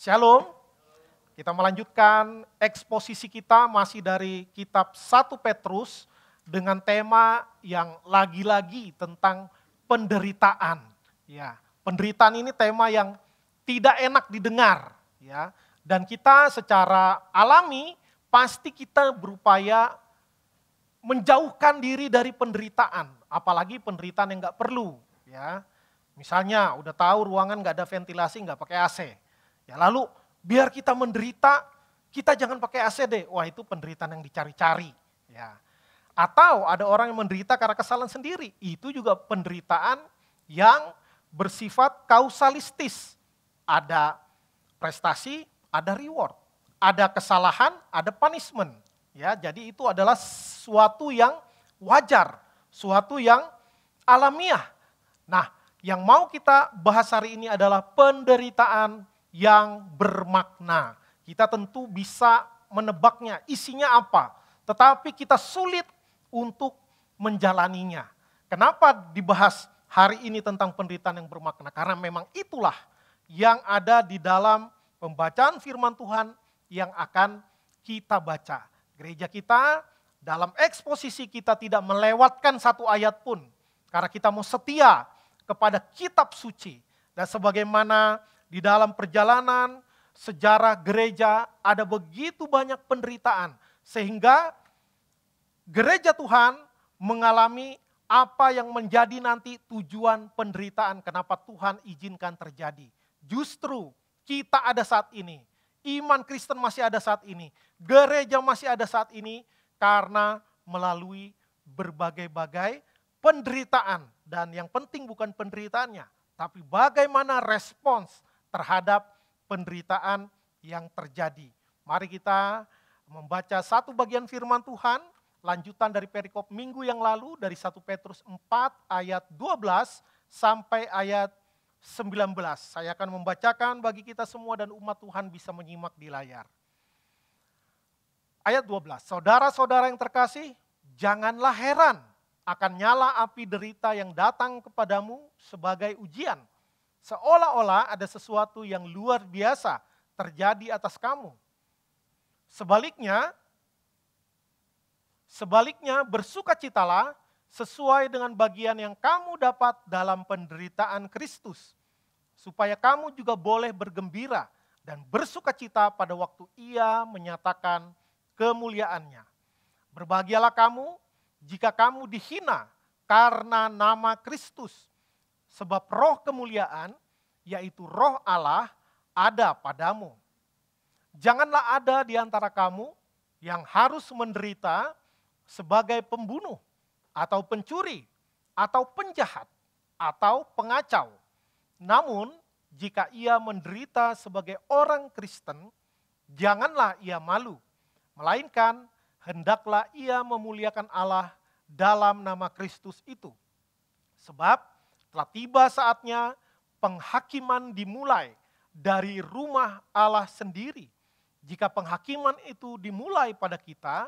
Shalom, kita melanjutkan eksposisi kita masih dari kitab 1 Petrus dengan tema yang lagi-lagi tentang penderitaan. Ya, penderitaan ini tema yang tidak enak didengar, ya. Dan kita secara alami pasti kita berupaya menjauhkan diri dari penderitaan, apalagi penderitaan yang nggak perlu, ya. Misalnya udah tahu ruangan nggak ada ventilasi, nggak pakai AC. Ya lalu biar kita menderita, kita jangan pakai AC deh. Wah itu penderitaan yang dicari-cari. Ya. Atau ada orang yang menderita karena kesalahan sendiri. Itu juga penderitaan yang bersifat kausalistis. Ada prestasi, ada reward. Ada kesalahan, ada punishment. Ya, jadi itu adalah suatu yang wajar, suatu yang alamiah. Nah, yang mau kita bahas hari ini adalah penderitaan yang bermakna. Kita tentu bisa menebaknya, isinya apa, tetapi kita sulit untuk menjalaninya. Kenapa dibahas hari ini tentang penderitaan yang bermakna? Karena memang itulah yang ada di dalam pembacaan firman Tuhan yang akan kita baca. Gereja kita dalam eksposisi kita tidak melewatkan satu ayat pun, karena kita mau setia kepada kitab suci. Dan sebagaimana di dalam perjalanan sejarah gereja ada begitu banyak penderitaan. Sehingga gereja Tuhan mengalami apa yang menjadi nanti tujuan penderitaan. Kenapa Tuhan izinkan terjadi. Justru kita ada saat ini. Iman Kristen masih ada saat ini. Gereja masih ada saat ini karena melalui berbagai-bagai penderitaan. Dan yang penting bukan penderitaannya, tapi bagaimana respons terhadap penderitaan yang terjadi. Mari kita membaca satu bagian firman Tuhan, lanjutan dari perikop minggu yang lalu dari 1 Petrus 4 ayat 12 sampai ayat 19. Saya akan membacakan bagi kita semua dan umat Tuhan bisa menyimak di layar. Ayat 12, saudara-saudara yang terkasih, janganlah heran akan nyala api derita yang datang kepadamu sebagai ujian. Seolah-olah ada sesuatu yang luar biasa terjadi atas kamu. Sebaliknya bersukacitalah sesuai dengan bagian yang kamu dapat dalam penderitaan Kristus. Supaya kamu juga boleh bergembira dan bersukacita pada waktu Ia menyatakan kemuliaannya. Berbahagialah kamu jika kamu dihina karena nama Kristus. Sebab roh kemuliaan, yaitu roh Allah, ada padamu. Janganlah ada di antara kamu yang harus menderita sebagai pembunuh, atau pencuri, atau penjahat, atau pengacau. Namun, jika ia menderita sebagai orang Kristen, janganlah ia malu, melainkan hendaklah ia memuliakan Allah dalam nama Kristus itu. Sebab telah tiba saatnya penghakiman dimulai dari rumah Allah sendiri. Jika penghakiman itu dimulai pada kita,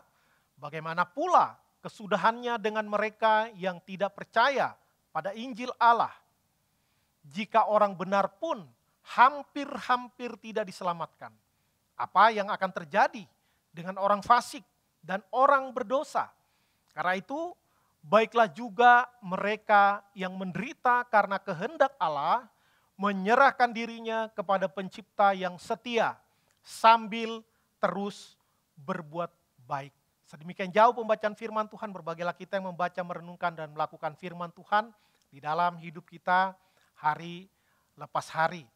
bagaimana pula kesudahannya dengan mereka yang tidak percaya pada Injil Allah? Jika orang benar pun hampir-hampir tidak diselamatkan, apa yang akan terjadi dengan orang fasik dan orang berdosa? Karena itu, baiklah juga mereka yang menderita karena kehendak Allah, menyerahkan dirinya kepada pencipta yang setia, sambil terus berbuat baik. Sedemikian jauh pembacaan firman Tuhan, berbahagialah kita yang membaca, merenungkan, dan melakukan firman Tuhan di dalam hidup kita hari lepas hari.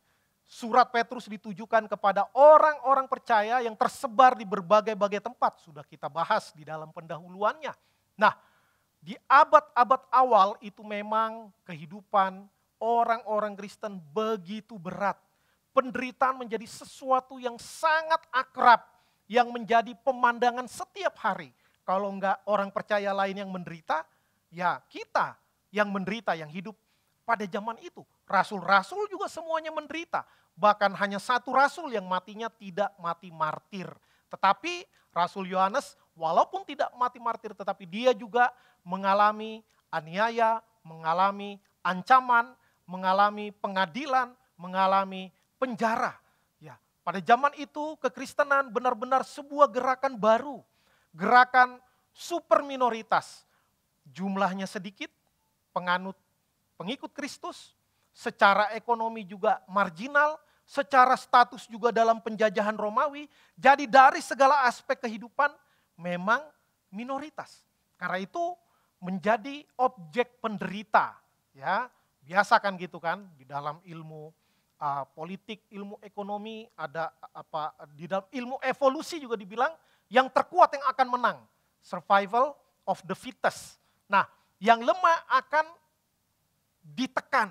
Surat Petrus ditujukan kepada orang-orang percaya yang tersebar di berbagai-bagai tempat. Sudah kita bahas di dalam pendahuluannya. Nah, di abad-abad awal itu memang kehidupan orang-orang Kristen begitu berat. Penderitaan menjadi sesuatu yang sangat akrab, yang menjadi pemandangan setiap hari. Kalau enggak orang percaya lain yang menderita, ya kita yang menderita, yang hidup pada zaman itu. Rasul-rasul juga semuanya menderita. Bahkan hanya satu rasul yang matinya tidak mati martir. Tetapi Rasul Yohanes walaupun tidak mati martir, tetapi dia juga mengalami aniaya, mengalami ancaman, mengalami pengadilan, mengalami penjara. Ya, Pada zaman itu kekristenan benar-benar sebuah gerakan baru, gerakan super minoritas. Jumlahnya sedikit, pengikut Kristus, secara ekonomi juga marginal, secara status juga dalam penjajahan Romawi. Jadi dari segala aspek kehidupan memang minoritas. Karena itu menjadi objek penderita, ya. Biasa kan gitu kan di dalam ilmu politik, ilmu ekonomi, ada apa di dalam ilmu evolusi juga dibilang yang terkuat yang akan menang. Survival of the fittest. Nah, yang lemah akan ditekan,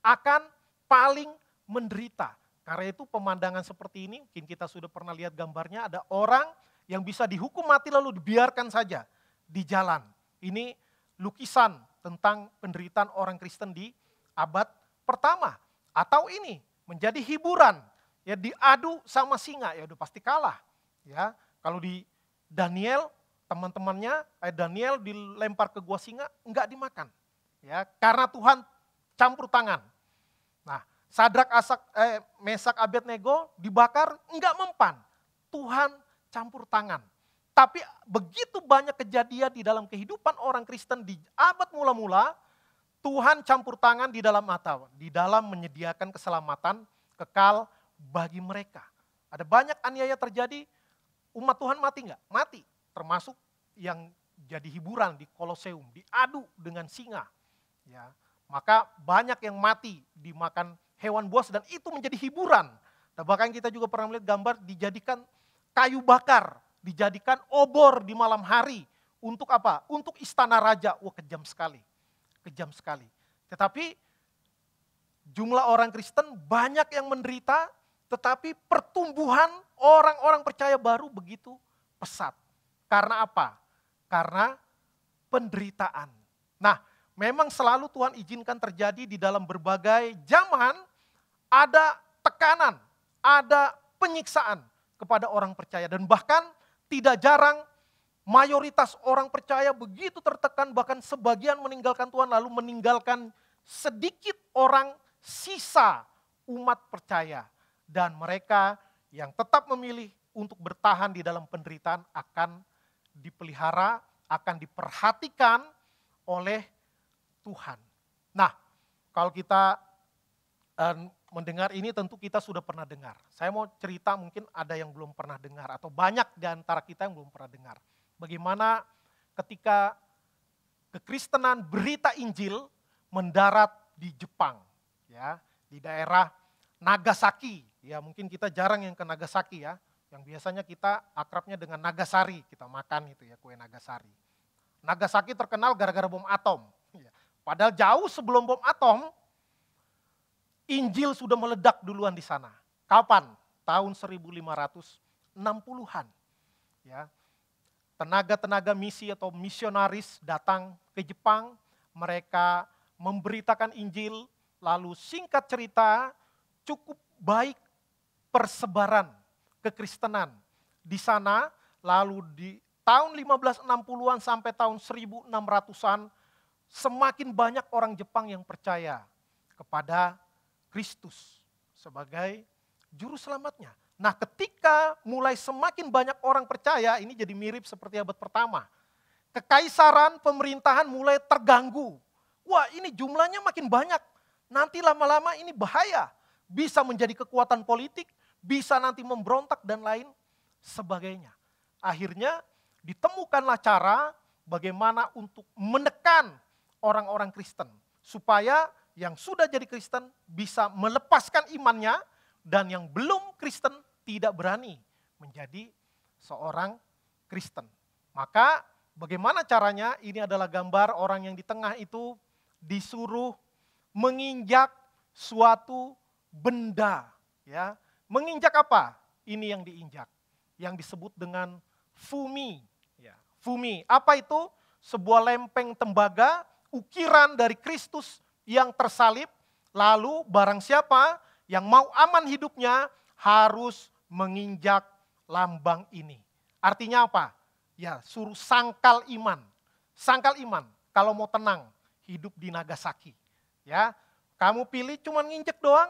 akan paling menderita. Karena itu pemandangan seperti ini, mungkin kita sudah pernah lihat gambarnya, ada orang yang bisa dihukum mati lalu dibiarkan saja di jalan. Ini lukisan tentang penderitaan orang Kristen di abad pertama. Atau ini menjadi hiburan, ya diadu sama singa, ya udah pasti kalah. Ya, kalau di Daniel, teman-temannya Daniel dilempar ke gua singa, enggak dimakan. Ya, karena Tuhan campur tangan. Nah, Sadrak, Mesak, Abednego dibakar, enggak mempan. Tuhan campur tangan. Tapi begitu banyak kejadian di dalam kehidupan orang Kristen di abad mula-mula, Tuhan campur tangan di dalam di dalam menyediakan keselamatan kekal bagi mereka. Ada banyak aniaya terjadi, umat Tuhan mati enggak? Mati, termasuk yang jadi hiburan di Koloseum, diadu dengan singa. Ya, maka banyak yang mati dimakan hewan buas dan itu menjadi hiburan. Nah, bahkan kita juga pernah melihat gambar dijadikan kayu bakar, dijadikan obor di malam hari. Untuk apa? Untuk istana raja. Wah, kejam sekali. Kejam sekali. Tetapi jumlah orang Kristen banyak yang menderita, tetapi pertumbuhan orang-orang percaya baru begitu pesat. Karena apa? Karena penderitaan. Nah, memang selalu Tuhan izinkan terjadi di dalam berbagai zaman, ada tekanan, ada penyiksaan kepada orang percaya. Dan bahkan tidak jarang mayoritas orang percaya begitu tertekan, bahkan sebagian meninggalkan Tuhan lalu meninggalkan sedikit orang sisa umat percaya. Dan mereka yang tetap memilih untuk bertahan di dalam penderitaan akan dipelihara, akan diperhatikan oleh Tuhan. Nah, kalau kita mendengar ini tentu kita sudah pernah dengar. Saya mau cerita mungkin ada yang belum pernah dengar atau banyak di antara kita yang belum pernah dengar. Bagaimana ketika kekristenan berita Injil mendarat di Jepang, ya, di daerah Nagasaki. Ya, mungkin kita jarang yang ke Nagasaki ya. Yang biasanya kita akrabnya dengan Nagasari, kita makan itu ya, kue Nagasari. Nagasaki terkenal gara-gara bom atom. Padahal jauh sebelum bom atom, Injil sudah meledak duluan di sana. Kapan? Tahun 1560-an. Ya. Tenaga-tenaga misi atau misionaris datang ke Jepang, mereka memberitakan Injil, lalu singkat cerita cukup baik persebaran kekristenan di sana, lalu di tahun 1560-an sampai tahun 1600-an semakin banyak orang Jepang yang percaya kepada Kristus sebagai juru selamatnya. Nah, ketika mulai semakin banyak orang percaya, ini jadi mirip seperti abad pertama. Kekaisaran, pemerintahan mulai terganggu. Wah, ini jumlahnya makin banyak. Nanti lama-lama ini bahaya. Bisa menjadi kekuatan politik, bisa nanti memberontak dan lain sebagainya. Akhirnya ditemukanlah cara bagaimana untuk menekan orang-orang Kristen. Supaya yang sudah jadi Kristen bisa melepaskan imannya dan yang belum Kristen tidak berani menjadi seorang Kristen. Maka bagaimana caranya? Ini adalah gambar orang yang di tengah itu disuruh menginjak suatu benda. Ya, menginjak apa? Ini yang diinjak. Yang disebut dengan fumi. Ya, fumi, apa itu? Sebuah lempeng tembaga, ukiran dari Kristus yang tersalib, lalu barang siapa yang mau aman hidupnya harus menginjak lambang ini. Artinya apa? Ya, suruh sangkal iman. Sangkal iman kalau mau tenang hidup di Nagasaki. Ya, kamu pilih cuma nginjek doang,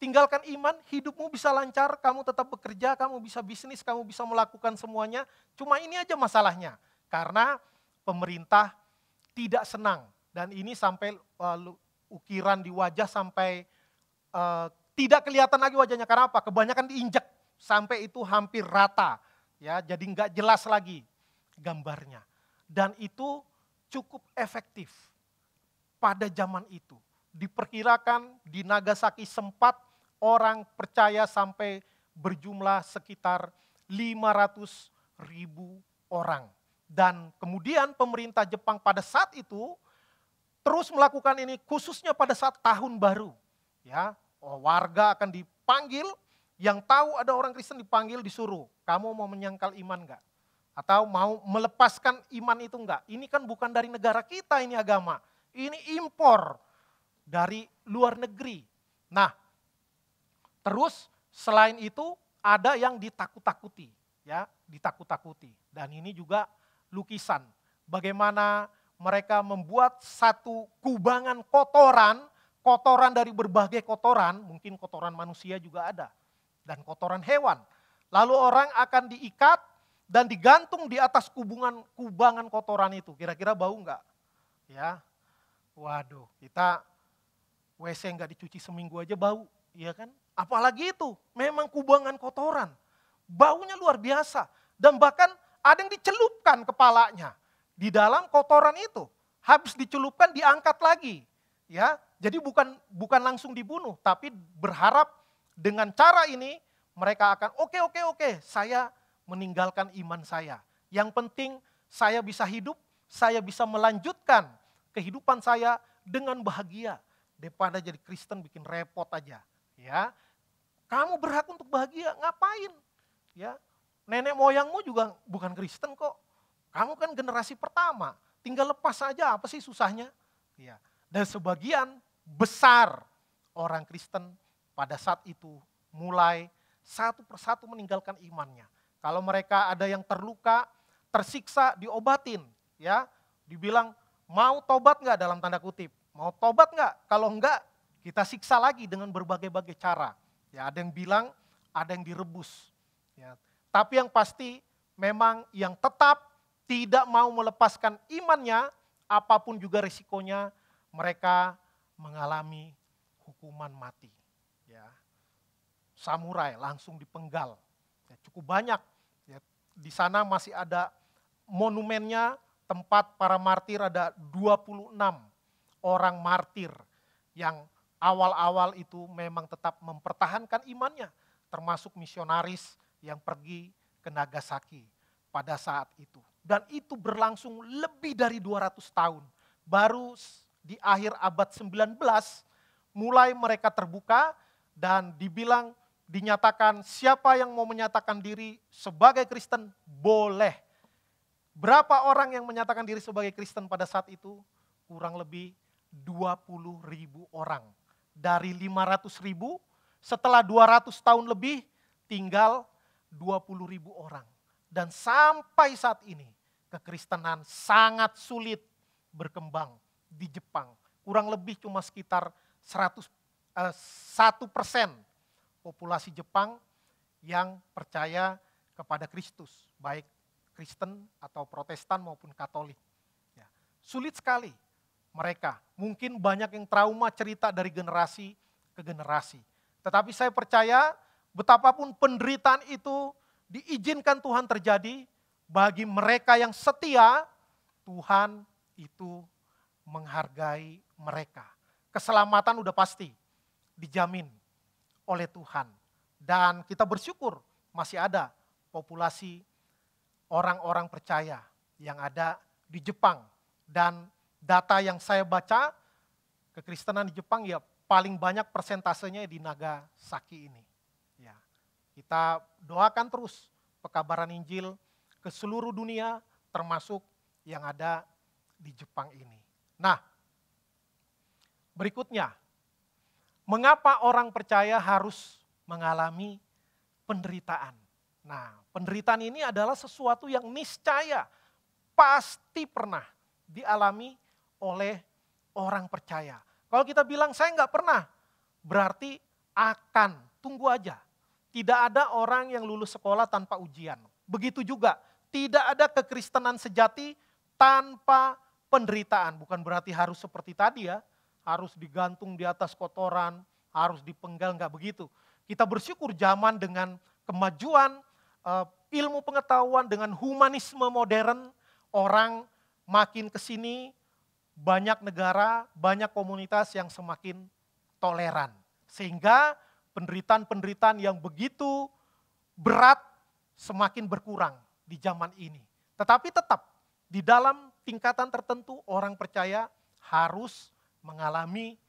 tinggalkan iman, hidupmu bisa lancar, kamu tetap bekerja, kamu bisa bisnis, kamu bisa melakukan semuanya. Cuma ini aja masalahnya, karena pemerintah tidak senang. Dan ini sampai ukiran di wajah sampai tidak kelihatan lagi wajahnya. Karena apa? Kebanyakan diinjak sampai itu hampir rata. Ya, jadi nggak jelas lagi gambarnya. Dan itu cukup efektif pada zaman itu. Diperkirakan di Nagasaki sempat orang percaya sampai berjumlah sekitar 500.000 orang. Dan kemudian pemerintah Jepang pada saat itu terus melakukan ini khususnya pada saat tahun baru. Ya, warga akan dipanggil, yang tahu ada orang Kristen dipanggil disuruh, kamu mau menyangkal iman enggak? Atau mau melepaskan iman itu enggak? Ini kan bukan dari negara kita ini agama, ini impor dari luar negeri. Nah, terus selain itu ada yang ditakut-takuti, ya, ditakut-takuti. Dan ini juga lukisan bagaimana mereka membuat satu kubangan kotoran, kotoran dari berbagai kotoran, mungkin kotoran manusia juga ada, dan kotoran hewan. Lalu orang akan diikat dan digantung di atas kubangan kotoran itu. Kira-kira bau enggak? Ya, waduh, kita WC enggak dicuci seminggu aja bau, ya kan? Apalagi itu, memang kubangan kotoran. Baunya luar biasa. Dan bahkan ada yang dicelupkan kepalanya di dalam kotoran itu. Habis dicelupkan diangkat lagi. Ya, jadi bukan langsung dibunuh, tapi berharap dengan cara ini mereka akan oke, saya meninggalkan iman saya. Yang penting saya bisa hidup, saya bisa melanjutkan kehidupan saya dengan bahagia daripada jadi Kristen bikin repot aja. Ya, kamu berhak untuk bahagia, ngapain? Ya, nenek moyangmu juga bukan Kristen kok. Kamu kan generasi pertama, tinggal lepas saja, apa sih susahnya? Ya. Dan sebagian besar orang Kristen pada saat itu mulai satu persatu meninggalkan imannya. Kalau mereka ada yang terluka, tersiksa, diobatin. Ya, dibilang mau tobat nggak dalam tanda kutip? Mau tobat nggak? Kalau enggak, kita siksa lagi dengan berbagai-bagai cara. Ya, ada yang bilang, ada yang direbus. Ya. Tapi yang pasti memang yang tetap tidak mau melepaskan imannya, apapun juga risikonya, mereka mengalami hukuman mati. Ya. Samurai langsung dipenggal. Ya, cukup banyak. Ya, di sana masih ada monumennya, tempat para martir, ada 26 orang martir yang awal-awal itu memang tetap mempertahankan imannya, termasuk misionaris yang pergi ke Nagasaki pada saat itu. Dan itu berlangsung lebih dari 200 tahun. Baru di akhir abad 19 mulai mereka terbuka dan dinyatakan siapa yang mau menyatakan diri sebagai Kristen boleh. Berapa orang yang menyatakan diri sebagai Kristen pada saat itu? Kurang lebih 20.000 orang. Dari 500.000, setelah 200 tahun lebih tinggal 20.000 orang. Dan sampai saat ini kekristenan sangat sulit berkembang di Jepang. Kurang lebih cuma sekitar 1% populasi Jepang yang percaya kepada Kristus, baik Kristen atau Protestan maupun Katolik. Ya, sulit sekali mereka. Mungkin banyak yang trauma cerita dari generasi ke generasi. Tetapi saya percaya betapapun penderitaan itu diizinkan Tuhan terjadi, bagi mereka yang setia, Tuhan itu menghargai mereka. Keselamatan udah pasti dijamin oleh Tuhan. Dan kita bersyukur masih ada populasi orang-orang percaya yang ada di Jepang. Dan data yang saya baca, kekristenan di Jepang ya paling banyak persentasenya di Nagasaki ini. Ya, kita doakan terus pekabaran Injil ke seluruh dunia, termasuk yang ada di Jepang ini. Nah, berikutnya, mengapa orang percaya harus mengalami penderitaan? Nah, penderitaan ini adalah sesuatu yang niscaya pasti pernah dialami oleh orang percaya. Kalau kita bilang saya nggak pernah, berarti akan, tunggu aja. Tidak ada orang yang lulus sekolah tanpa ujian. Begitu juga, tidak ada kekristenan sejati tanpa penderitaan. Bukan berarti harus seperti tadi ya, harus digantung di atas kotoran, harus dipenggal, enggak begitu. Kita bersyukur zaman dengan kemajuan ilmu pengetahuan, dengan humanisme modern, orang makin ke sini, banyak negara, banyak komunitas yang semakin toleran. Sehingga penderitaan-penderitaan yang begitu berat semakin berkurang di zaman ini. Tetapi tetap di dalam tingkatan tertentu orang percaya harus mengalami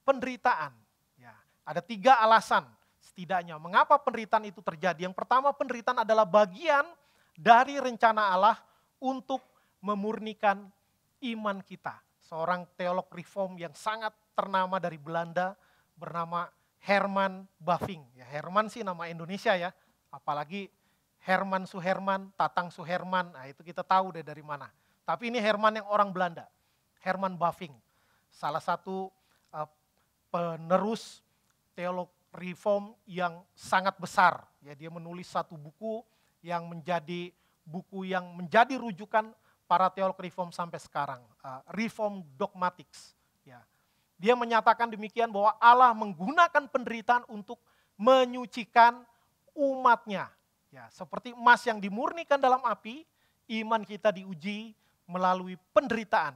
penderitaan. Ya, ada 3 alasan setidaknya mengapa penderitaan itu terjadi. Yang pertama, penderitaan adalah bagian dari rencana Allah untuk memurnikan iman kita. Seorang teolog reform yang sangat ternama dari Belanda bernama Herman Bavinck. Ya, Herman sih nama Indonesia ya, apalagi Herman Suherman, Tatang Suherman, nah itu kita tahu deh dari mana. Tapi ini Herman yang orang Belanda, Herman Bavinck. Salah satu penerus teolog reform yang sangat besar. Ya, dia menulis satu buku yang menjadi rujukan para teolog reform sampai sekarang, Reform Dogmatics. Ya. Dia menyatakan demikian bahwa Allah menggunakan penderitaan untuk menyucikan umatnya. Ya, seperti emas yang dimurnikan dalam api, iman kita diuji melalui penderitaan.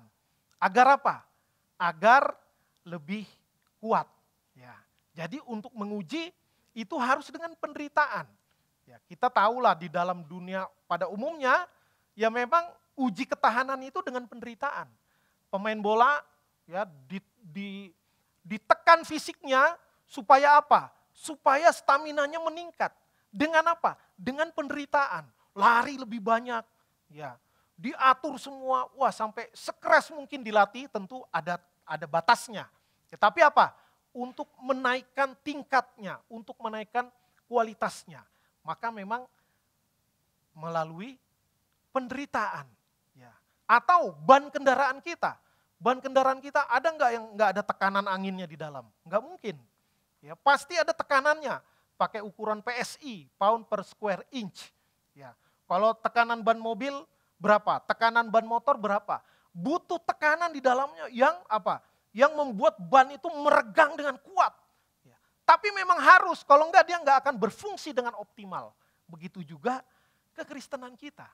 Agar apa? Agar lebih kuat. Ya. Jadi untuk menguji itu harus dengan penderitaan. Ya, kita tahulah di dalam dunia pada umumnya, ya memang uji ketahanan itu dengan penderitaan. Pemain bola ya ditekan fisiknya supaya apa? Supaya staminanya meningkat. Dengan apa? Dengan penderitaan. Lari lebih banyak. Ya, diatur semua. Wah, sampai sekeras mungkin dilatih, tentu ada batasnya. Ya, tapi apa? Untuk menaikkan tingkatnya, untuk menaikkan kualitasnya. Maka memang melalui penderitaan. Ya. Atau ban kendaraan kita. Ban kendaraan kita ada nggak yang nggak ada tekanan anginnya di dalam? Nggak mungkin. Ya, pasti ada tekanannya. Pakai ukuran PSI, pound per square inch. Ya. Kalau tekanan ban mobil berapa? Tekanan ban motor berapa? Butuh tekanan di dalamnya yang apa? Yang membuat ban itu meregang dengan kuat. Ya. Tapi memang harus, kalau enggak dia enggak akan berfungsi dengan optimal. Begitu juga kekristenan kita.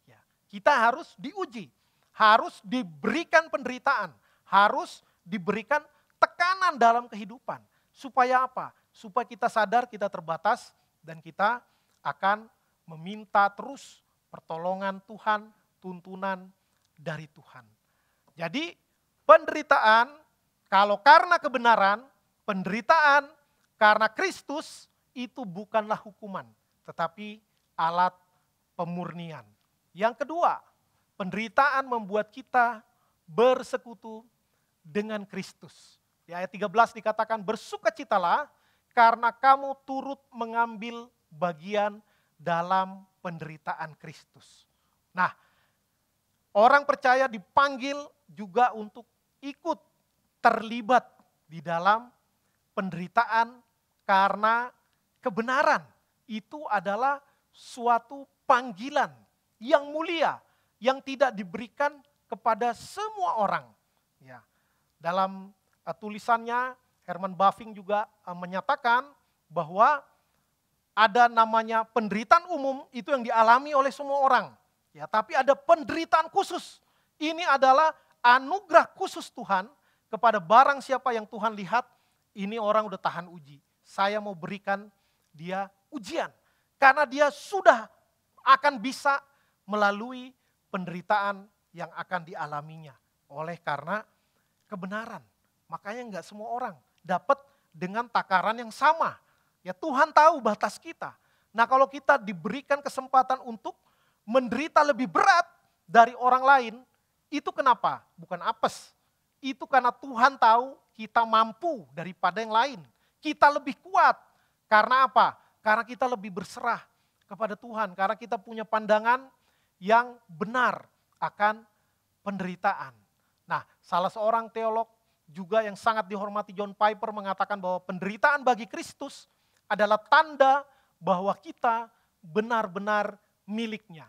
Ya. Kita harus diuji, harus diberikan penderitaan, harus diberikan tekanan dalam kehidupan. Supaya apa? Supaya kita sadar kita terbatas dan kita akan meminta terus pertolongan Tuhan, tuntunan dari Tuhan. Jadi penderitaan, kalau karena kebenaran, penderitaan karena Kristus itu bukanlah hukuman, tetapi alat pemurnian. Yang kedua, penderitaan membuat kita bersekutu dengan Kristus. Di ayat 13 dikatakan, bersukacitalah karena kamu turut mengambil bagian dalam penderitaan Kristus. Nah, orang percaya dipanggil juga untuk ikut terlibat di dalam penderitaan karena kebenaran. Itu adalah suatu panggilan yang mulia, yang tidak diberikan kepada semua orang. Ya. Dalam tulisannya, Herman Bavinck juga menyatakan bahwa ada namanya penderitaan umum, itu yang dialami oleh semua orang. Ya, tapi ada penderitaan khusus. Ini adalah anugerah khusus Tuhan kepada barang siapa yang Tuhan lihat, ini orang udah tahan uji. Saya mau berikan dia ujian. Karena dia sudah akan bisa melalui penderitaan yang akan dialaminya. Oleh karena kebenaran. Makanya enggak semua orang dapat dengan takaran yang sama. Ya, Tuhan tahu batas kita. Nah, kalau kita diberikan kesempatan untuk menderita lebih berat dari orang lain, itu kenapa? Bukan apes. Itu karena Tuhan tahu kita mampu daripada yang lain. Kita lebih kuat. Karena apa? Karena kita lebih berserah kepada Tuhan. Karena kita punya pandangan yang benar akan penderitaan. Nah, salah seorang teolog juga yang sangat dihormati John Piper mengatakan bahwa penderitaan bagi Kristus adalah tanda bahwa kita benar-benar miliknya.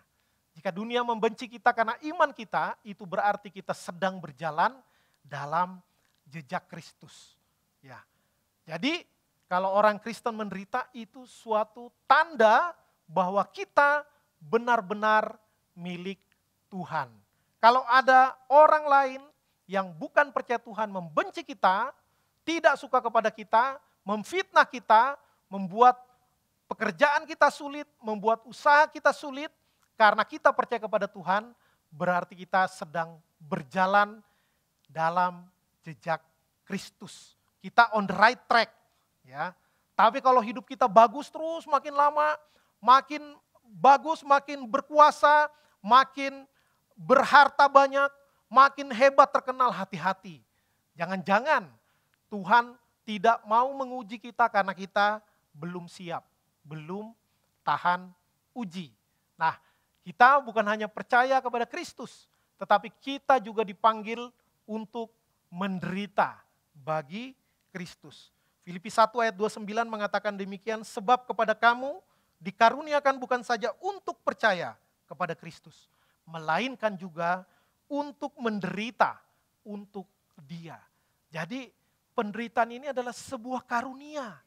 Jika dunia membenci kita karena iman kita, itu berarti kita sedang berjalan dalam jejak Kristus. Ya. Jadi kalau orang Kristen menderita itu suatu tanda bahwa kita benar-benar milik Tuhan. Kalau ada orang lain yang bukan percaya Tuhan membenci kita, tidak suka kepada kita, memfitnah kita, membuat pekerjaan kita sulit, membuat usaha kita sulit, karena kita percaya kepada Tuhan, berarti kita sedang berjalan dalam jejak Kristus. Kita on the right track. Ya. Tapi kalau hidup kita bagus terus, makin lama, makin bagus, makin berkuasa, makin berharta banyak, makin hebat terkenal, hati-hati. Jangan-jangan Tuhan tidak mau menguji kita karena kita belum siap, belum tahan uji. Nah, kita bukan hanya percaya kepada Kristus, tetapi kita juga dipanggil untuk menderita bagi Kristus. Filipi 1 ayat 29 mengatakan demikian, sebab kepada kamu dikaruniakan bukan saja untuk percaya kepada Kristus, melainkan juga untuk menderita untuk Dia. Jadi penderitaan ini adalah sebuah karunia.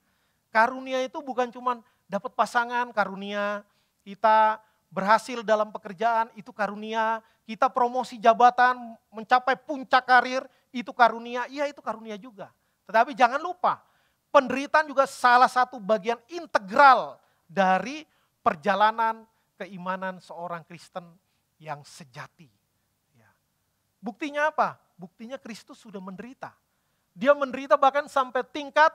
Karunia itu bukan cuma dapat pasangan, karunia kita berhasil dalam pekerjaan, itu karunia. Kita promosi jabatan, mencapai puncak karir, itu karunia. Iya, itu karunia juga. Tetapi jangan lupa, penderitaan juga salah satu bagian integral dari perjalanan keimanan seorang Kristen yang sejati. Ya. Buktinya apa? Buktinya Kristus sudah menderita. Dia menderita bahkan sampai tingkat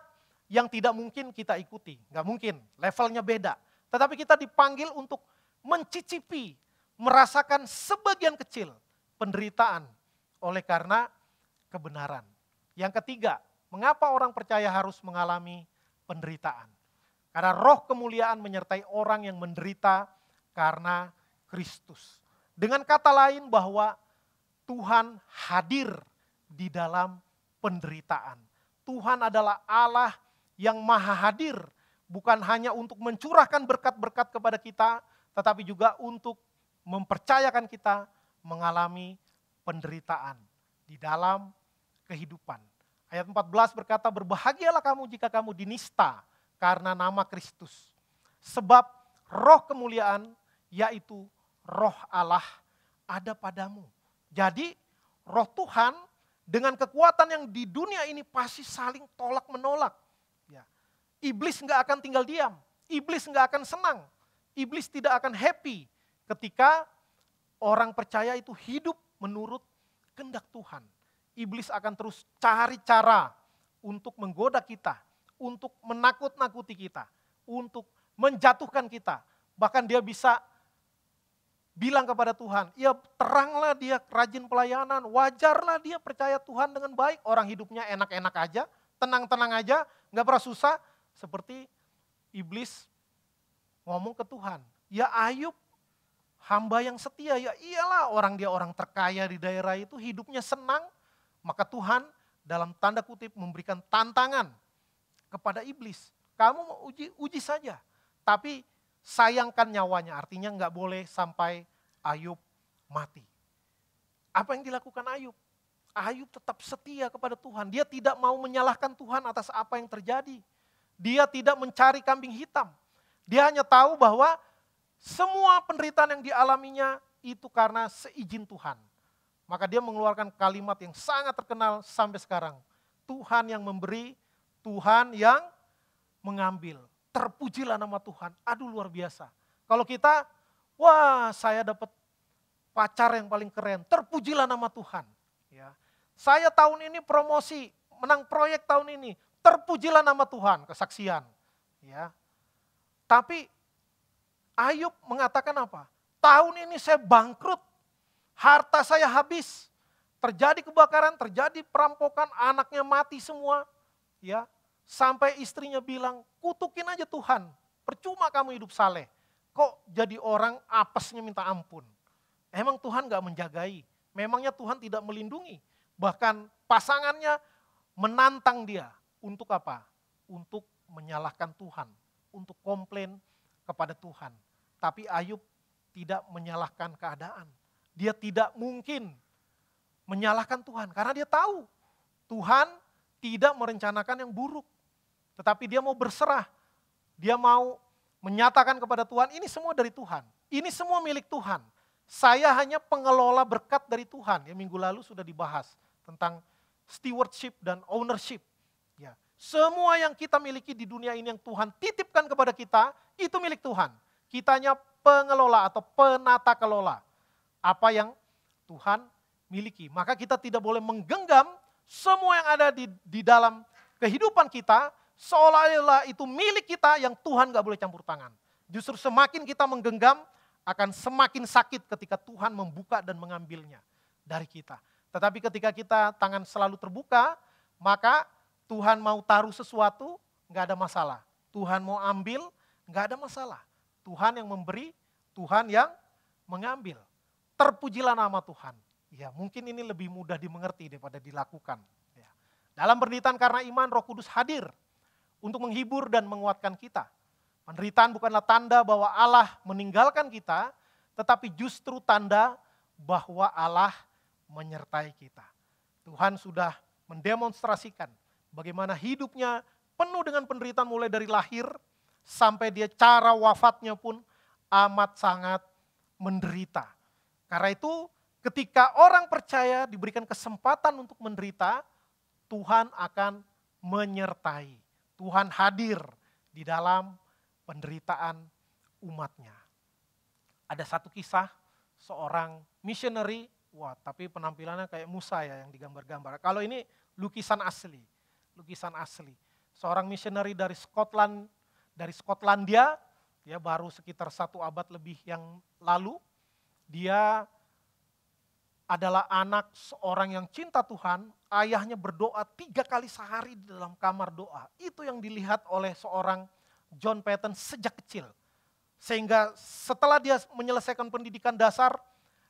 yang tidak mungkin kita ikuti. Nggak mungkin, levelnya beda. Tetapi kita dipanggil untuk mencicipi, merasakan sebagian kecil penderitaan oleh karena kebenaran. Yang ketiga, mengapa orang percaya harus mengalami penderitaan? Karena roh kemuliaan menyertai orang yang menderita karena Kristus. Dengan kata lain bahwa Tuhan hadir di dalam penderitaan. Tuhan adalah Allah yang maha hadir, bukan hanya untuk mencurahkan berkat-berkat kepada kita, tetapi juga untuk mempercayakan kita mengalami penderitaan di dalam kehidupan. Ayat 14 berkata, berbahagialah kamu jika kamu dinista karena nama Kristus. Sebab roh kemuliaan, yaitu roh Allah ada padamu. Jadi roh Tuhan dengan kekuatan yang di dunia ini pasti saling tolak menolak. Ya. Iblis nggak akan tinggal diam, iblis nggak akan senang. Iblis tidak akan happy ketika orang percaya itu hidup menurut kehendak Tuhan. Iblis akan terus cari cara untuk menggoda kita, untuk menakut-nakuti kita, untuk menjatuhkan kita. Bahkan dia bisa bilang kepada Tuhan, ya teranglah dia rajin pelayanan, wajarlah dia percaya Tuhan dengan baik. Orang hidupnya enak-enak aja, tenang-tenang aja, gak pernah susah. Seperti iblis ngomong ke Tuhan, ya Ayub hamba yang setia, ya iyalah dia orang terkaya di daerah itu hidupnya senang. Maka Tuhan dalam tanda kutip memberikan tantangan kepada iblis. Kamu mau uji saja, tapi sayangkan nyawanya, artinya nggak boleh sampai Ayub mati. Apa yang dilakukan Ayub? Ayub tetap setia kepada Tuhan, dia tidak mau menyalahkan Tuhan atas apa yang terjadi. Dia tidak mencari kambing hitam. Dia hanya tahu bahwa semua penderitaan yang dialaminya itu karena seizin Tuhan. Maka dia mengeluarkan kalimat yang sangat terkenal sampai sekarang. Tuhan yang memberi, Tuhan yang mengambil. Terpujilah nama Tuhan. Aduh luar biasa. Kalau kita, wah saya dapat pacar yang paling keren. Terpujilah nama Tuhan. Ya. Saya tahun ini promosi, menang proyek tahun ini. Terpujilah nama Tuhan, kesaksian. Ya. Tapi Ayub mengatakan apa? Tahun ini saya bangkrut, harta saya habis, terjadi kebakaran, terjadi perampokan, anaknya mati semua. Ya, sampai istrinya bilang, kutukin aja Tuhan, percuma kamu hidup saleh. Kok jadi orang apesnya minta ampun? Emang Tuhan gak menjagai? Memangnya Tuhan tidak melindungi? Bahkan pasangannya menantang dia. Untuk apa? Untuk menyalahkan Tuhan, untuk komplain kepada Tuhan. Tapi Ayub tidak menyalahkan keadaan. Dia tidak mungkin menyalahkan Tuhan karena dia tahu Tuhan tidak merencanakan yang buruk. Tetapi dia mau berserah. Dia mau menyatakan kepada Tuhan, ini semua dari Tuhan. Ini semua milik Tuhan. Saya hanya pengelola berkat dari Tuhan. Ya, minggu lalu sudah dibahas tentang stewardship dan ownership. Ya, semua yang kita miliki di dunia ini yang Tuhan titipkan kepada kita, itu milik Tuhan. Kitanya pengelola atau penata kelola. Apa yang Tuhan miliki. Maka kita tidak boleh menggenggam semua yang ada di dalam kehidupan kita, seolah-olah itu milik kita yang Tuhan gak boleh campur tangan. Justru semakin kita menggenggam, akan semakin sakit ketika Tuhan membuka dan mengambilnya dari kita. Tetapi ketika kita tangan selalu terbuka, maka Tuhan mau taruh sesuatu, gak ada masalah. Tuhan mau ambil, gak ada masalah. Tuhan yang memberi, Tuhan yang mengambil. Terpujilah nama Tuhan. Ya, mungkin ini lebih mudah dimengerti daripada dilakukan. Ya. Dalam penderitaan karena iman, Roh Kudus hadir untuk menghibur dan menguatkan kita. Penderitaan bukanlah tanda bahwa Allah meninggalkan kita, tetapi justru tanda bahwa Allah menyertai kita. Tuhan sudah mendemonstrasikan bagaimana hidupnya penuh dengan penderitaan mulai dari lahir sampai dia cara wafatnya pun amat sangat menderita. Karena itu ketika orang percaya diberikan kesempatan untuk menderita, Tuhan akan menyertai. Tuhan hadir di dalam penderitaan umatnya. Ada satu kisah seorang missionary, wah tapi penampilannya kayak Musa ya yang digambar-gambar. Kalau ini lukisan asli. Seorang missionary dari Skotlandia, ya baru sekitar 1 abad lebih yang lalu. Dia adalah anak seorang yang cinta Tuhan, ayahnya berdoa 3 kali sehari di dalam kamar doa. Itu yang dilihat oleh seorang John Paton sejak kecil. Sehingga setelah dia menyelesaikan pendidikan dasar,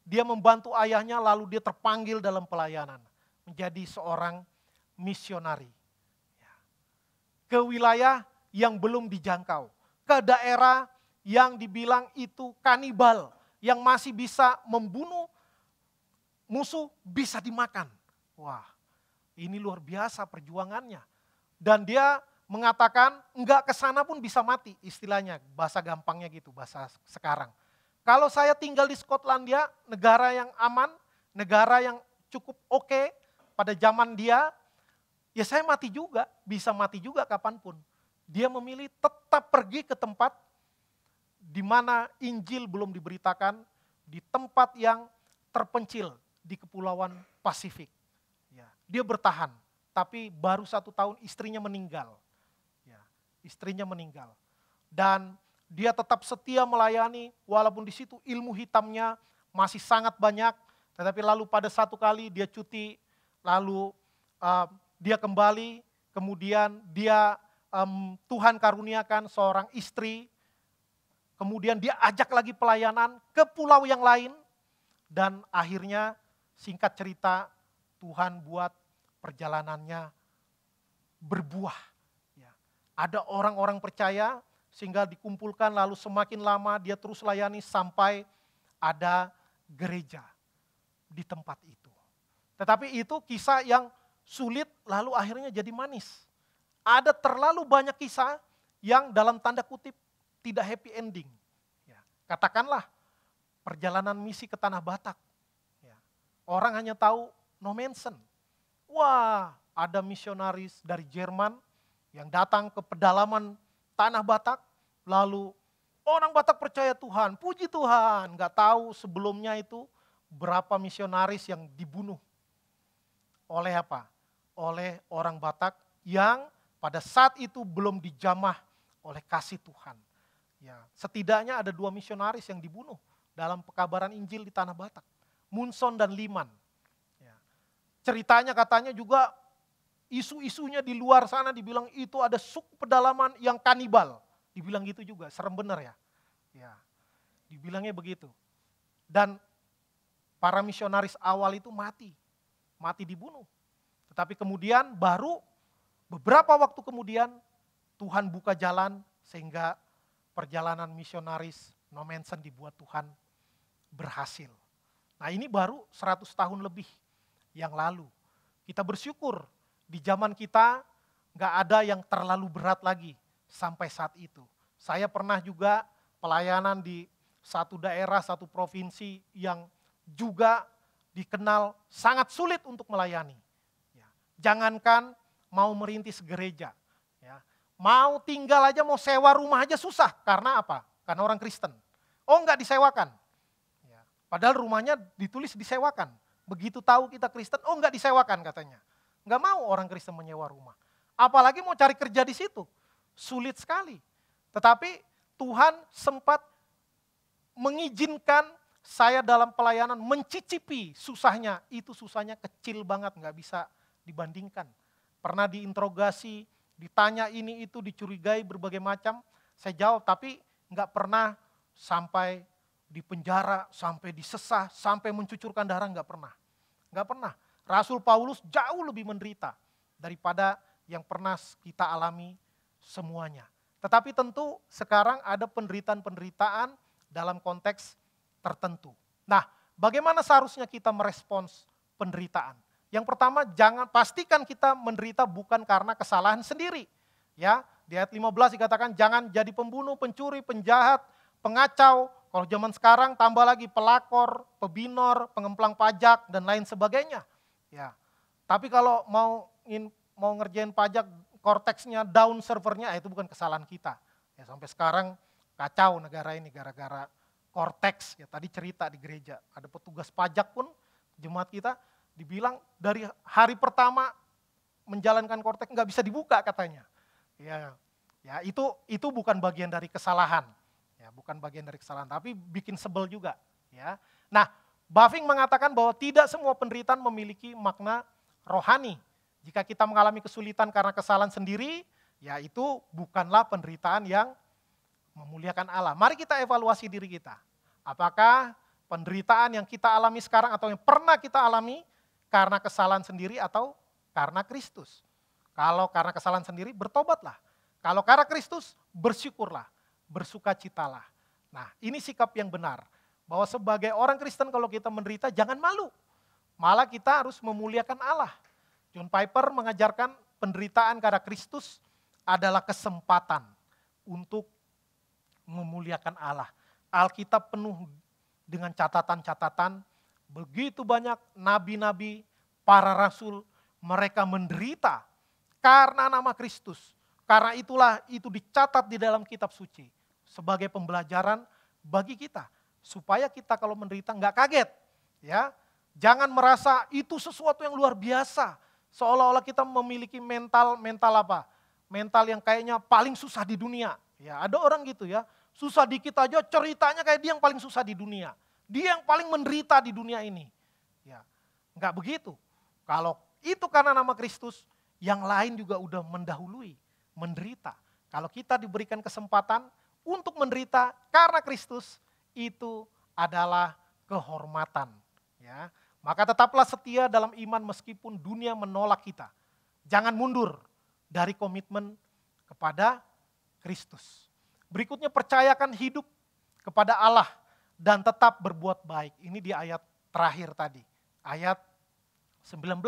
dia membantu ayahnya lalu dia terpanggil dalam pelayanan. Menjadi seorang misionari. Ke wilayah yang belum dijangkau. Ke daerah yang dibilang itu kanibal. Yang masih bisa membunuh musuh, bisa dimakan. Wah, ini luar biasa perjuangannya. Dan dia mengatakan enggak ke sana pun bisa mati, istilahnya bahasa gampangnya gitu, bahasa sekarang. Kalau saya tinggal di Skotlandia, negara yang aman, negara yang cukup oke pada zaman dia, ya saya mati juga, bisa mati juga kapanpun. Dia memilih tetap pergi ke tempat di mana Injil belum diberitakan, di tempat yang terpencil di Kepulauan Pasifik. Ya, dia bertahan, tapi baru 1 tahun istrinya meninggal. Istrinya meninggal. Dan dia tetap setia melayani walaupun di situ ilmu hitamnya masih sangat banyak. Tetapi lalu pada satu kali dia cuti, lalu dia kembali, kemudian dia Tuhan karuniakan seorang istri, kemudian dia ajak lagi pelayanan ke pulau yang lain, dan akhirnya singkat cerita Tuhan buat perjalanannya berbuah. Ada orang-orang percaya sehingga dikumpulkan lalu semakin lama dia terus layani sampai ada gereja di tempat itu. Tetapi itu kisah yang sulit lalu akhirnya jadi manis. Ada terlalu banyak kisah yang dalam tanda kutip tidak happy ending. Ya, katakanlah perjalanan misi ke Tanah Batak. Ya, orang hanya tahu no mention. Wah, ada misionaris dari Jerman yang datang ke pedalaman Tanah Batak, lalu orang Batak percaya Tuhan, puji Tuhan, gak tahu sebelumnya itu berapa misionaris yang dibunuh. Oleh apa? Oleh orang Batak yang pada saat itu belum dijamah oleh kasih Tuhan. Ya, setidaknya ada 2 misionaris yang dibunuh dalam pekabaran Injil di Tanah Batak. Munson dan Liman. Ya. Ceritanya katanya juga isu-isunya di luar sana dibilang itu ada suku pedalaman yang kanibal. Dibilang gitu juga, serem bener ya. Ya, dibilangnya begitu. Dan para misionaris awal itu mati dibunuh. Tetapi kemudian baru beberapa waktu kemudian Tuhan buka jalan sehingga perjalanan misionaris No Mansion dibuat Tuhan berhasil. Nah ini baru 100 tahun lebih yang lalu. Kita bersyukur di zaman kita gak ada yang terlalu berat lagi sampai saat itu. Saya pernah juga pelayanan di satu daerah, satu provinsi yang juga dikenal sangat sulit untuk melayani. Jangankan mau merintis gereja, mau tinggal aja, mau sewa rumah aja susah. Karena apa? Karena orang Kristen. Oh enggak disewakan. Padahal rumahnya ditulis disewakan. Begitu tahu kita Kristen, oh enggak disewakan katanya. Enggak mau orang Kristen menyewa rumah. Apalagi mau cari kerja di situ. Sulit sekali. Tetapi Tuhan sempat mengizinkan saya dalam pelayanan mencicipi susahnya. Itu susahnya kecil banget, enggak bisa dibandingkan. Pernah diinterogasi, ditanya ini itu, dicurigai berbagai macam. Saya jawab, tapi enggak pernah sampai di penjara, sampai disesah, sampai mencucurkan darah, enggak pernah. Enggak pernah. Rasul Paulus jauh lebih menderita daripada yang pernah kita alami semuanya. Tetapi tentu sekarang ada penderitaan-penderitaan dalam konteks tertentu. Nah, bagaimana seharusnya kita merespons penderitaan? Yang pertama, pastikan kita menderita bukan karena kesalahan sendiri. Ya, di ayat 15 dikatakan jangan jadi pembunuh, pencuri, penjahat, pengacau. Kalau zaman sekarang tambah lagi pelakor, pebinor, pengemplang pajak dan lain sebagainya. Ya. Tapi kalau mau ngerjain pajak, korteksnya down servernya, itu bukan kesalahan kita. Ya, sampai sekarang kacau negara ini gara-gara korteks. Ya, tadi cerita di gereja, ada petugas pajak pun jemaat kita dibilang dari hari pertama menjalankan korteks nggak bisa dibuka katanya. Ya itu bukan bagian dari kesalahan. Ya, bukan bagian dari kesalahan, tapi bikin sebel juga. Ya. Nah, Bavinck mengatakan bahwa tidak semua penderitaan memiliki makna rohani. Jika kita mengalami kesulitan karena kesalahan sendiri, ya itu bukanlah penderitaan yang memuliakan Allah. Mari kita evaluasi diri kita. Apakah penderitaan yang kita alami sekarang atau yang pernah kita alami karena kesalahan sendiri atau karena Kristus? Kalau karena kesalahan sendiri, bertobatlah. Kalau karena Kristus, bersyukurlah. Bersukacitalah. Nah, ini sikap yang benar. Bahwa sebagai orang Kristen kalau kita menderita jangan malu. Malah kita harus memuliakan Allah. John Piper mengajarkan penderitaan karena Kristus adalah kesempatan untuk memuliakan Allah. Alkitab penuh dengan catatan-catatan, begitu banyak nabi-nabi, para rasul, mereka menderita karena nama Kristus. Karena itulah itu dicatat di dalam kitab suci sebagai pembelajaran bagi kita, supaya kita kalau menderita nggak kaget, ya. Jangan merasa itu sesuatu yang luar biasa, seolah-olah kita memiliki mental apa? Mental yang kayaknya paling susah di dunia. Ya, ada orang gitu ya, susah dikit aja ceritanya kayak dia yang paling susah di dunia, dia yang paling menderita di dunia ini. Ya, nggak begitu. Kalau itu karena nama Kristus, yang lain juga udah mendahului menderita. Kalau kita diberikan kesempatan untuk menderita karena Kristus, itu adalah kehormatan. Ya, maka tetaplah setia dalam iman meskipun dunia menolak kita. Jangan mundur dari komitmen kepada Kristus. Berikutnya, percayakan hidup kepada Allah dan tetap berbuat baik. Ini di ayat terakhir tadi, ayat 19.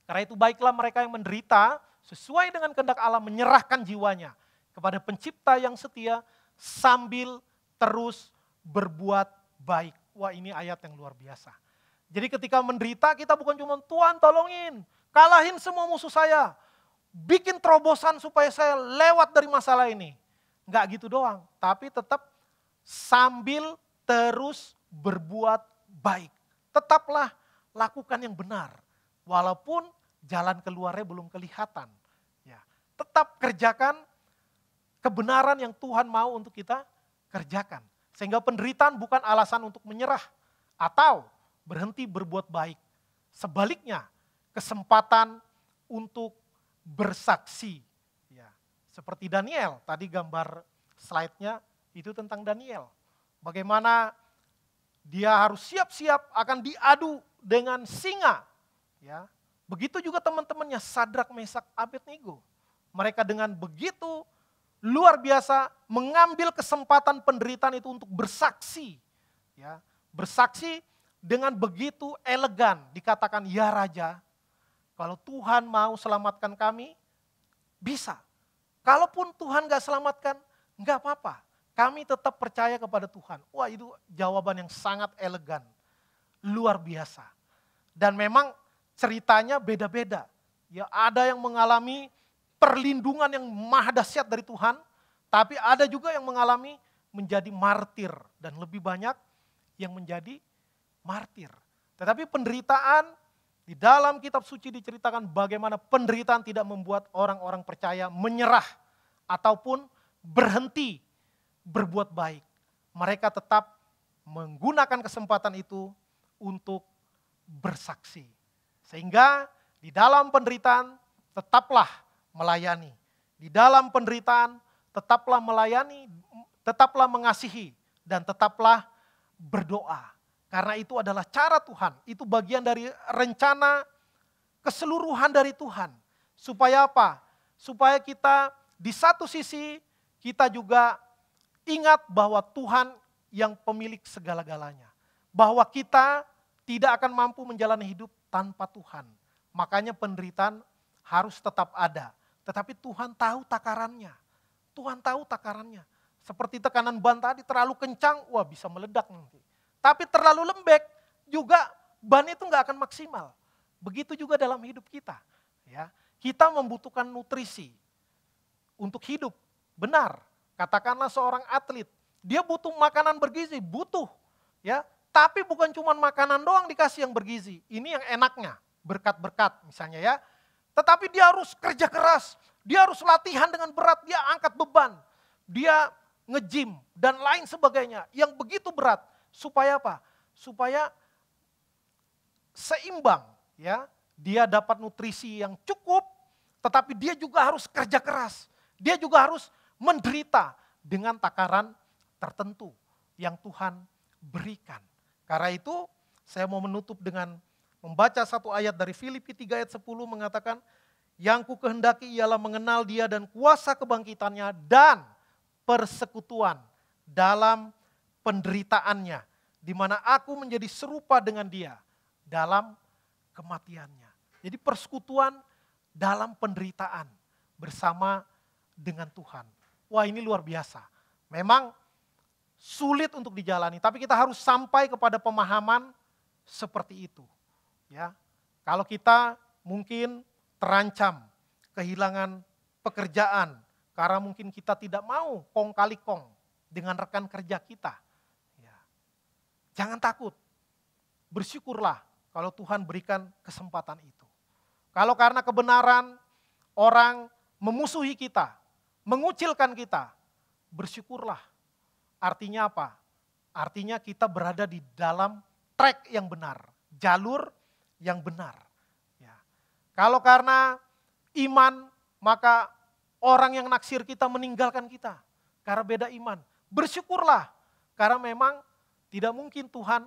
Karena itu baiklah mereka yang menderita sesuai dengan kehendak Allah, menyerahkan jiwanya kepada Pencipta yang setia sambil terus berbuat baik. Wah, ini ayat yang luar biasa. Jadi ketika menderita kita bukan cuma Tuhan tolongin, kalahin semua musuh saya, bikin terobosan supaya saya lewat dari masalah ini. Enggak gitu doang, tapi tetap sambil terus berbuat baik. Tetaplah lakukan yang benar, walaupun jalan keluarnya belum kelihatan. Ya, tetap kerjakan kebenaran yang Tuhan mau untuk kita kerjakan. Sehingga penderitaan bukan alasan untuk menyerah atau berhenti berbuat baik. Sebaliknya, kesempatan untuk bersaksi. Ya, seperti Daniel, tadi gambar slide-nya itu tentang Daniel. Bagaimana dia harus siap-siap akan diadu dengan singa. Ya, Begitu juga teman-temannya Sadrak, Mesak, Abednego. Mereka dengan begitu luar biasa mengambil kesempatan penderitaan itu untuk bersaksi. Ya, bersaksi dengan begitu elegan, dikatakan, ya Raja, kalau Tuhan mau selamatkan kami, bisa. Kalaupun Tuhan gak selamatkan, gak apa-apa. Kami tetap percaya kepada Tuhan. Wah, itu jawaban yang sangat elegan. Luar biasa. Dan memang ceritanya beda-beda. Ya, ada yang mengalami perlindungan yang maha dahsyat dari Tuhan, tapi ada juga yang mengalami menjadi martir dan lebih banyak yang menjadi martir. Tetapi penderitaan di dalam kitab suci diceritakan bagaimana penderitaan tidak membuat orang-orang percaya menyerah ataupun berhenti berbuat baik. Mereka tetap menggunakan kesempatan itu untuk bersaksi. Sehingga di dalam penderitaan tetaplah melayani. Di dalam penderitaan tetaplah melayani, tetaplah mengasihi, dan tetaplah berdoa. Karena itu adalah cara Tuhan, itu bagian dari rencana keseluruhan dari Tuhan. Supaya apa? Supaya kita di satu sisi kita juga ingat bahwa Tuhan yang pemilik segala-galanya. Bahwa kita tidak akan mampu menjalani hidup tanpa Tuhan. Makanya penderitaan harus tetap ada. Tetapi Tuhan tahu takarannya. Tuhan tahu takarannya. Seperti tekanan ban tadi terlalu kencang, wah bisa meledak nanti. Tapi terlalu lembek juga ban itu nggak akan maksimal. Begitu juga dalam hidup kita. Ya, kita membutuhkan nutrisi untuk hidup. Benar, katakanlah seorang atlet, dia butuh makanan bergizi, butuh. Ya, tapi bukan cuma makanan doang dikasih yang bergizi. Ini yang enaknya, berkat-berkat misalnya ya. Tetapi dia harus kerja keras, dia harus latihan dengan berat, dia angkat beban, dia nge-gym dan lain sebagainya yang begitu berat. Supaya apa? Supaya seimbang ya, dia dapat nutrisi yang cukup, tetapi dia juga harus kerja keras. Dia juga harus menderita dengan takaran tertentu yang Tuhan berikan. Karena itu saya mau menutup dengan membaca satu ayat dari Filipi 3 ayat 10 mengatakan, yang ku kehendaki ialah mengenal dia dan kuasa kebangkitannya dan persekutuan dalam penderitaannya, di mana aku menjadi serupa dengan dia dalam kematiannya. Jadi persekutuan dalam penderitaan bersama dengan Tuhan. Wah, ini luar biasa. Memang sulit untuk dijalani, tapi kita harus sampai kepada pemahaman seperti itu. Ya, kalau kita mungkin terancam kehilangan pekerjaan karena mungkin kita tidak mau kong kali kong dengan rekan kerja kita. Ya. Jangan takut, bersyukurlah kalau Tuhan berikan kesempatan itu. Kalau karena kebenaran orang memusuhi kita, mengucilkan kita, bersyukurlah. Artinya apa? Artinya kita berada di dalam track yang benar, jalur yang benar. Ya. Kalau karena iman, maka orang yang naksir kita meninggalkan kita. Karena beda iman. Bersyukurlah, karena memang tidak mungkin Tuhan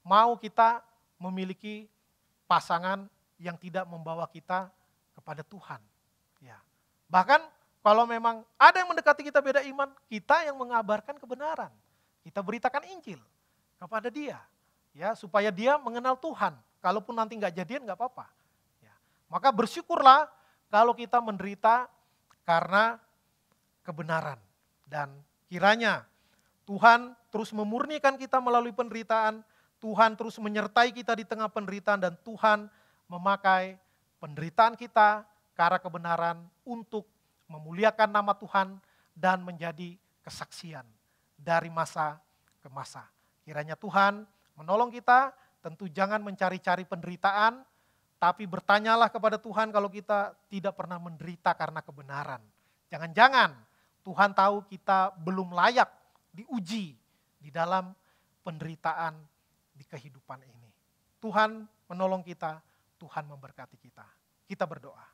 mau kita memiliki pasangan yang tidak membawa kita kepada Tuhan. Ya. Bahkan kalau memang ada yang mendekati kita beda iman, kita yang mengabarkan kebenaran. Kita beritakan Injil kepada dia. Ya, supaya dia mengenal Tuhan. Kalaupun nanti nggak jadian nggak apa-apa. Ya. Maka bersyukurlah kalau kita menderita karena kebenaran. Dan kiranya Tuhan terus memurnikan kita melalui penderitaan. Tuhan terus menyertai kita di tengah penderitaan. Dan Tuhan memakai penderitaan kita karena kebenaran untuk memuliakan nama Tuhan dan menjadi kesaksian dari masa ke masa. Kiranya Tuhan menolong kita, tentu jangan mencari-cari penderitaan, tapi bertanyalah kepada Tuhan kalau kita tidak pernah menderita karena kebenaran. Jangan-jangan Tuhan tahu kita belum layak diuji di dalam penderitaan di kehidupan ini. Tuhan menolong kita, Tuhan memberkati kita. Kita berdoa.